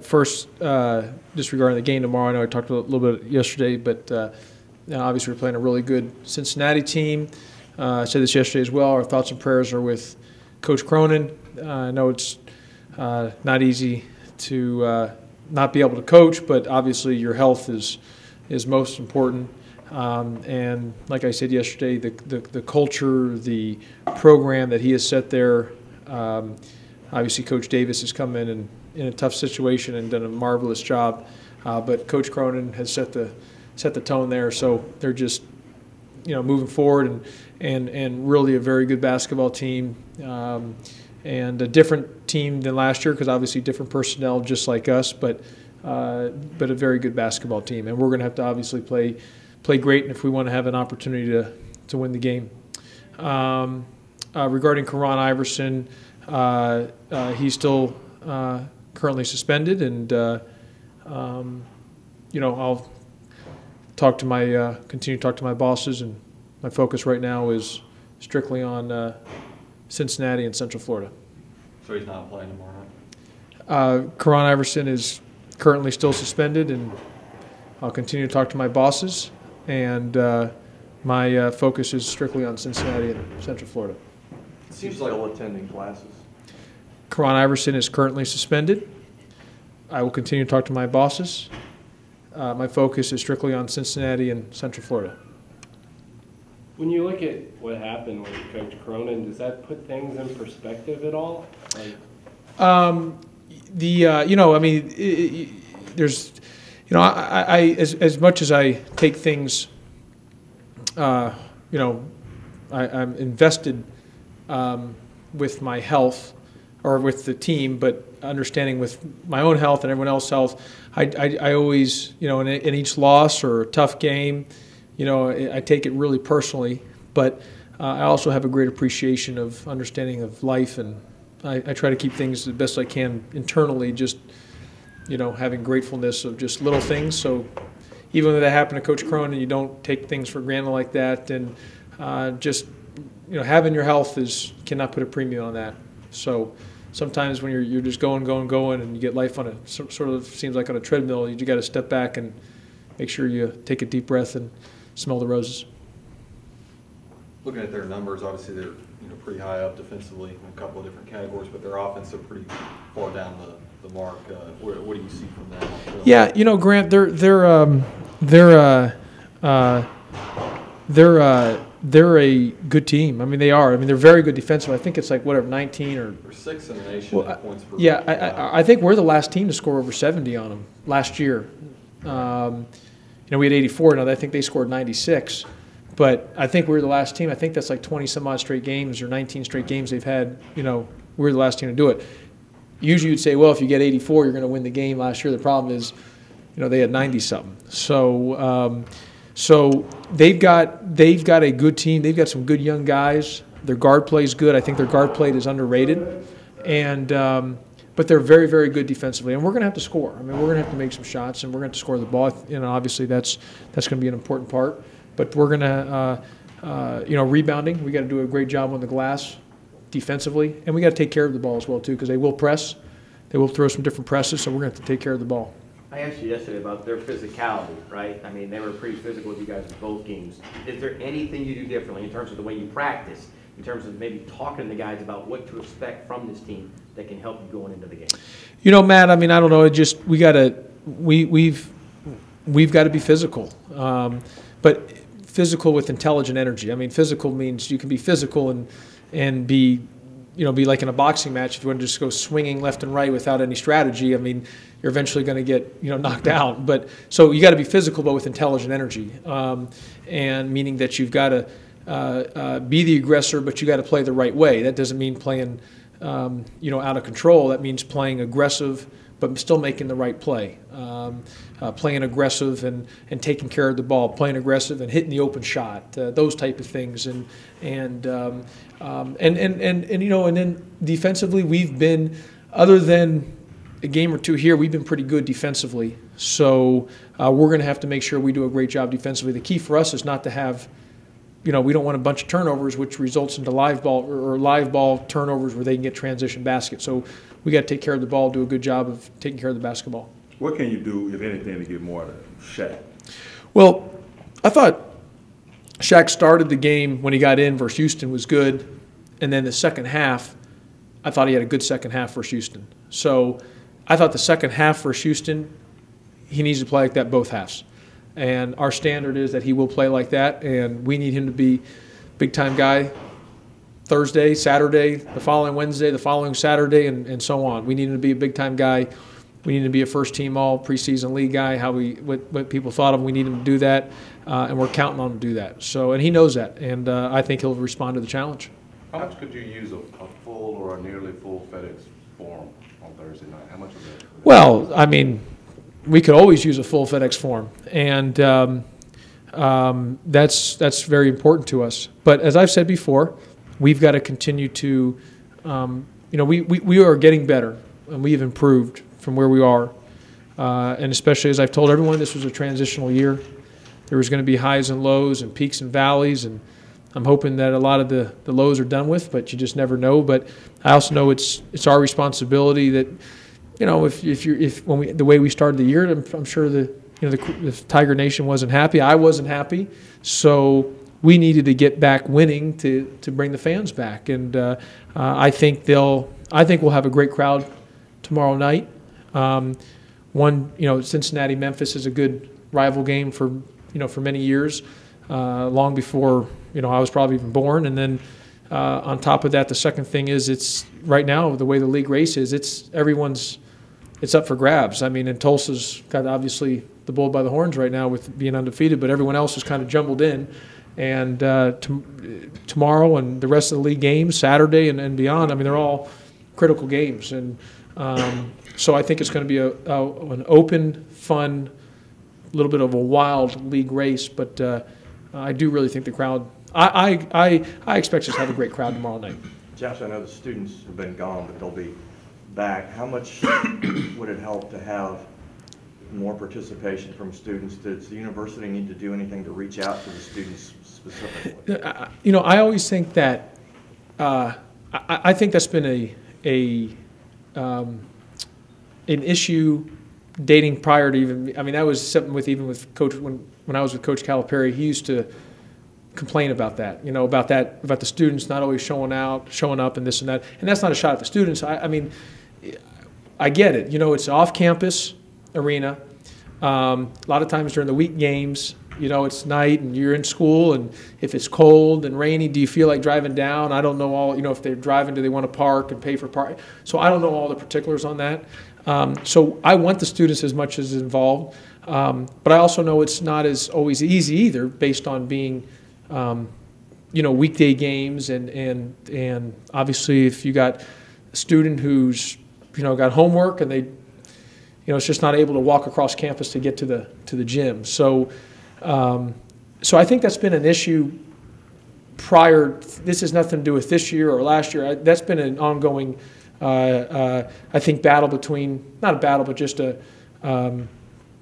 First, just regarding the game tomorrow, I know I talked a little bit yesterday, but obviously we're playing a really good Cincinnati team. I said this yesterday as well. Our thoughts and prayers are with Coach Cronin. I know it's not easy to not be able to coach, but obviously your health is most important. And like I said yesterday, the culture, the program that he has set there. Obviously, Coach Davis has come in a tough situation and done a marvelous job. But Coach Cronin has set the tone there, so they're just moving forward and really a very good basketball team. And a different team than last year because obviously different personnel just like us, but a very good basketball team. And we're going to have to obviously play great if we want to have an opportunity to win the game. Regarding Kuran Iverson, he's still currently suspended, and I'll continue to talk to my bosses, and my focus right now is strictly on Cincinnati and Central Florida. So he's not playing tomorrow night? Kuran Iverson is currently still suspended, and I'll continue to talk to my bosses, and my focus is strictly on Cincinnati and Central Florida. It seems like still attending classes. Kuran Iverson is currently suspended. I will continue to talk to my bosses. My focus is strictly on Cincinnati and Central Florida. When you look at what happened with Coach Cronin, does that put things in perspective at all? There's, as much as I take things, I'm invested with my health or with the team, but understanding with my own health and everyone else's health, I always, in each loss or a tough game, I take it really personally, but I also have a great appreciation of understanding of life, and I try to keep things the best I can internally, just, having gratefulness of just little things. So even when that happened to Coach Cronin, you don't take things for granted like that, and just, having your health cannot put a premium on that. So sometimes when you're just going, and you get life on a sort of seems like on a treadmill, you got to step back and make sure you take a deep breath and smell the roses. Looking at their numbers, obviously they're pretty high up defensively in a couple of different categories, but their offense are pretry far down the mark. What do you see from that? Yeah, Grant, they're a good team. I mean, they are. I mean, they're very good defensive. I think it's like 19 or. They're sixth in the nation in points per. Yeah, I think we're the last team to score over 70 on them last year. We had 84. Now I think they scored 96. But I think we were the last team. I think that's like 20 some odd straight games or 19 straight games they've had. We were the last team to do it. Usually you'd say, well, if you get 84, you're going to win the game. Last year the problem is, they had 90 something. So they've got a good team. They've got some good young guys. Their guard play is good. I think their guard play is underrated, and but they're very, very good defensively. And we're going to have to score. I mean, we're going to have to make some shots, and we're going to have to score the ball. Obviously that's going to be an important part. But we're going to, rebounding. We got to do a great job on the glass defensively, and we got to take care of the ball as well too, because they will press. They will throw some different presses, so we're going to have to take care of the ball. I asked you yesterday about their physicality, right? I mean, they were pretty physical with you guys in both games. Is there anything you do differently in terms of the way you practice, in terms of maybe talking to the guys about what to expect from this team that can help you going into the game? Matt, I mean, I don't know. We've got to be physical, but physical with intelligent energy. I mean, physical means you can be physical and be like in a boxing match. If you want to just go swinging left and right without any strategy, I mean, you're eventually going to get knocked out. But so you got to be physical, but with intelligent energy, and meaning that you've got to be the aggressor, but you got to play the right way. That doesn't mean playing out of control. That means playing aggressive, but still making the right play. Playing aggressive and taking care of the ball, playing aggressive and hitting the open shot, those type of things, and then defensively we've been, other than a game or two here, we've been pretty good defensively. So we're going to have to make sure we do a great job defensively. The key for us is not to have, we don't want a bunch of turnovers, which results into live ball turnovers where they can get transition baskets. So we got to take care of the ball, do a good job of taking care of the basketball. What can you do, if anything, to get more out of Shaq? Well, I thought Shaq started the game when he got in versus Houston was good, and then the second half, I thought he had a good second half versus Houston. So I thought the second half versus Houston, he needs to play like that both halves. And our standard is that he will play like that, and we need him to be big-time guy Thursday, Saturday, the following Wednesday, the following Saturday, and so on. We need him to be a big-time guy. We need him to be a first-team all preseason league guy, what people thought of him. We need him to do that, and we're counting on him to do that. So, and he knows that, and I think he'll respond to the challenge. How much could you use a full or a nearly full FedEx Forum on Thursday night? How much of that? Well, I mean, we could always use a full FedEx Forum, and that's very important to us. But as I've said before, we've got to continue to, we are getting better, and we've improved from where we are. And especially as I've told everyone, this was a transitional year. There was going to be highs and lows and peaks and valleys, and I'm hoping that a lot of the lows are done with, but you just never know. But I also know it's our responsibility that, the way we started the year, I'm sure the Tiger Nation wasn't happy. I wasn't happy, so we needed to get back winning to bring the fans back. And I think we'll have a great crowd tomorrow night. Cincinnati Memphis is a good rival game for many years, long before I was probably even born. And then on top of that, the second thing is it's right now the way the league race is. It's up for grabs. I mean, and Tulsa's got obviously the bull by the horns right now with being undefeated, but everyone else is kind of jumbled in. And tomorrow and the rest of the league games, Saturday and beyond, I mean, they're all critical games. And so I think it's going to be an open, fun, little bit of a wild league race. But I do really think the crowd. I expect us to have a great crowd tomorrow night. Josh, I know the students have been gone, but they'll be back. How much would it help to have more participation from students? Does the university need to do anything to reach out to the students specifically? I always think that I think that's been an issue dating prior to even. I mean, that was something with Coach when I was with Coach Calipari. He used to complain about that. About the students not always showing up, and this and that. And that's not a shot at the students. I mean, I get it. It's off-campus arena. A lot of times during the week games, it's night and you're in school, and if it's cold and rainy, do you feel like driving down? I don't know if they're driving, do they want to park and pay for park? So I don't know all the particulars on that. So I want the students as much as involved, but I also know it's not as always easy either, based on being, weekday games, and obviously if you got a student who's got homework and they it's just not able to walk across campus to get to the gym. So I think that's been an issue prior. This has nothing to do with this year or last year. That's been an ongoing, I think, battle not a battle, but just a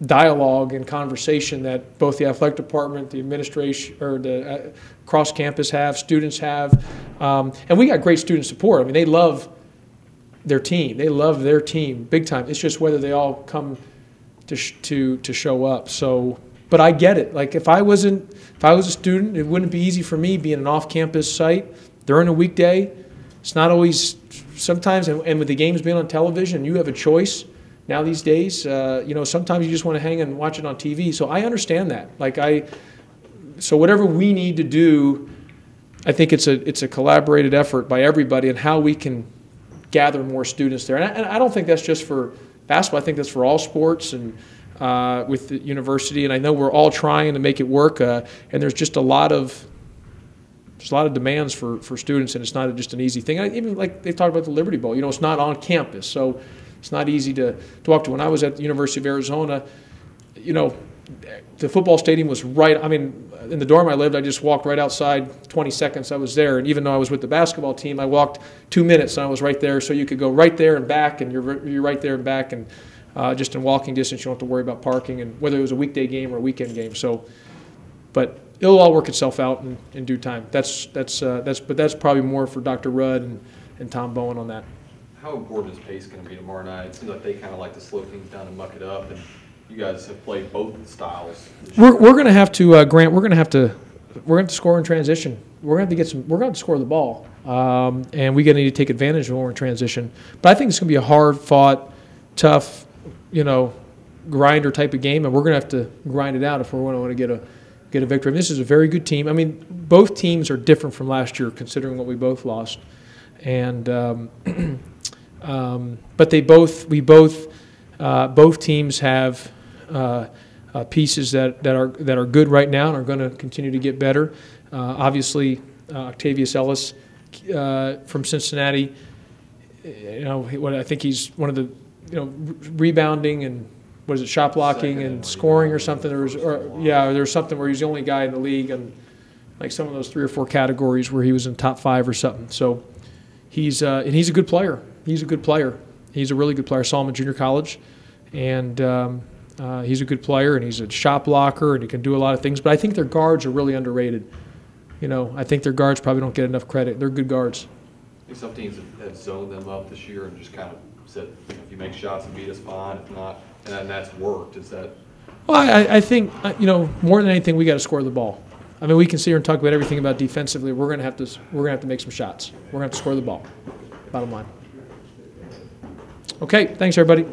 dialogue and conversation that both the athletic department, the administration, or the cross campus have, students have, and we got great student support. I mean, they love their team. They love their team big time. It's just whether they all come to show up. So, but I get it. Like if I was a student, it wouldn't be easy for me being an off-campus site during a weekday. It's not always. Sometimes, and with the games being on television, you have a choice now these days. Sometimes you just want to hang and watch it on TV. So I understand that. So whatever we need to do, I think it's a collaborated effort by everybody on how we can gather more students there. And I don't think that's just for basketball. I think that's for all sports and with the university. And I know we're all trying to make it work. And there's just a lot of demands for students, and it's not just an easy thing. Even like they've talked about the Liberty Bowl. It's not on campus, so it's not easy to walk to. When I was at the University of Arizona, the football stadium was right. I mean, in the dorm I lived, I just walked right outside. 20 seconds, I was there. And even though I was with the basketball team, I walked 2 minutes and I was right there. So you could go right there and back, and you're right there and back, and just in walking distance. You don't have to worry about parking, and whether it was a weekday game or a weekend game. So, but it'll all work itself out in due time. But that's probably more for Dr. Rudd and Tom Bowen on that. how important is pace going to be tomorrow night? It seems like they kind of like to slow things down and muck it up, and you guys have played both styles. We're going to have to, Grant. We're going to have to score in transition. We're going to have to We're going to have to score the ball, and we're going to need to take advantage when we're in transition. But I think it's going to be a hard-fought, tough, grinder type of game, and we're going to have to grind it out if we want to get a victory. And this is a very good team. I mean, both teams are different from last year, considering what we both lost, and but both teams have pieces that are good right now and are going to continue to get better. Obviously, Octavius Ellis from Cincinnati. I think he's one of the rebounding and what is it, shot blocking and scoring or something. There was something where he's the only guy in the league and like some of those 3 or 4 categories where he was in top 5 or something. So he's a good player. He's a good player. He's a really good player. I saw him in junior college, and he's a good player, and he's a shot blocker, and he can do a lot of things. But I think their guards are really underrated. I think their guards probably don't get enough credit. They're good guards. I think some teams have zoned them up this year and just kind of said, if you make shots and beat us, fine. If not, and that's worked. Is that? Well, I think more than anything, we got to score the ball. I mean, we can sit here and talk about everything about defensively. We're gonna have to make some shots. We're gonna have to score the ball. Bottom line. Okay, thanks everybody.